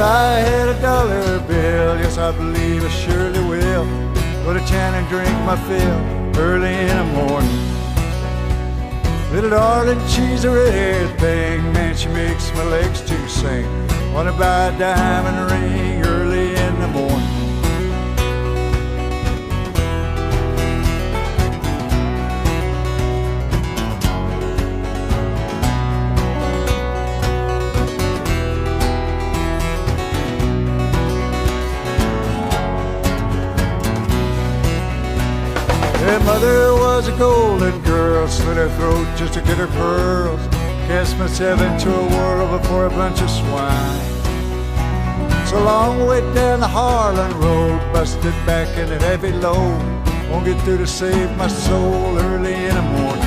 if I had a dollar bill, yes, I believe I surely will go to town and drink my fill early in the morning. Little darling, she's a red thing, man, she makes my legs to sing. Wanna buy a diamond ring early in the morning. Her mother was a golden girl, slit her throat just to get her pearls. Cast myself into a whirl before a bunch of swine. So long way down the Harlan Road, busted back in a heavy load. Won't get through to save my soul early in the morning.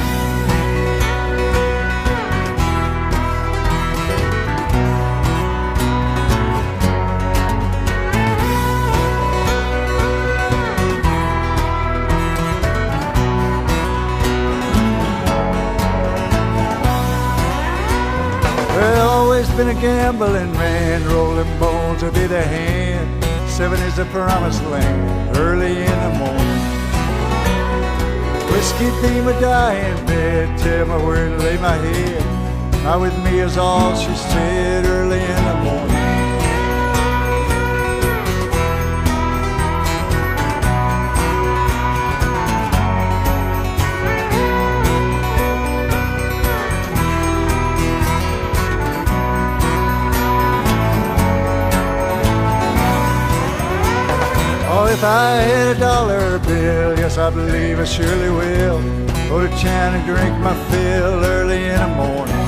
Been a gambling man, rolling bones will be the hand. 7 is the promised land, early in the morning. Whiskey be my dying bed, tell me where to lay my head. Not with me is all she said, early in the morning. If I had a dollar bill, yes, I believe I surely will go to town and drink my fill early in the morning.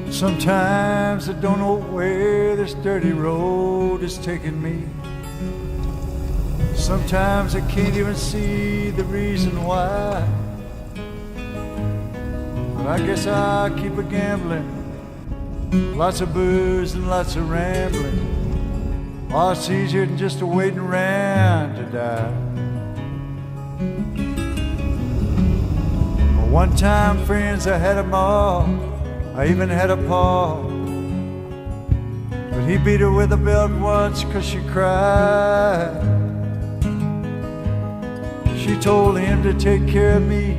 Sometimes I don't know where this dirty road is taking me. Sometimes I can't even see the reason why. But I guess I'll keep a gambling. Lots of booze and lots of rambling. Oh, it's easier than just waiting around to die. Well, one time, friends, I had 'em all. I even had a paw, but he beat her with a belt once 'cause she cried. She told him to take care of me.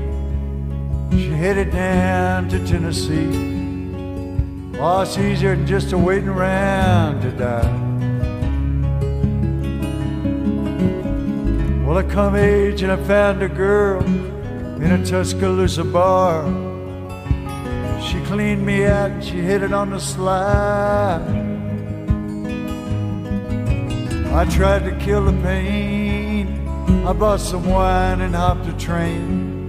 She headed down to Tennessee. Oh, it's easier than just waiting around to die. Well, I come age and I found a girl in a Tuscaloosa bar. She cleaned me out and she hit it on the slide. I tried to kill the pain. I bought some wine and hopped a train.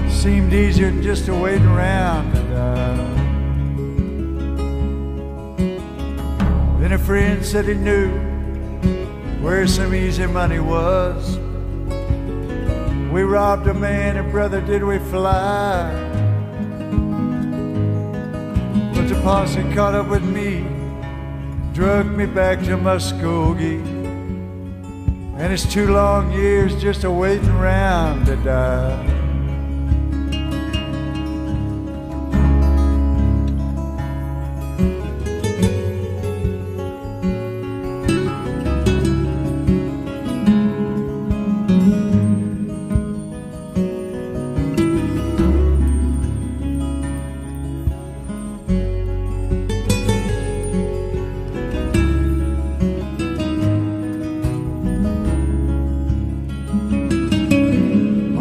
Seemed easier than just waiting around to die. Then a friend said he knew where some easy money was. We robbed a man and brother did we fly. But the posse caught up with me, drugged me back to Muskogee. And it's 2 long years just waiting around to die.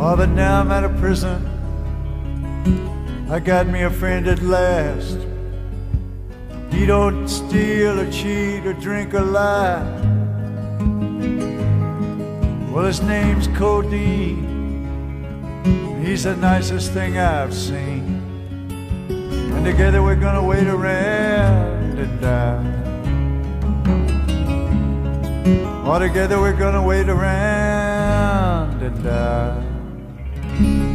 Oh, but now I'm out of prison. I got me a friend at last. He don't steal or cheat or drink or lie. Well, his name's Cody. He's the nicest thing I've seen. And together we're gonna wait around and die. All together we're gonna wait around and die.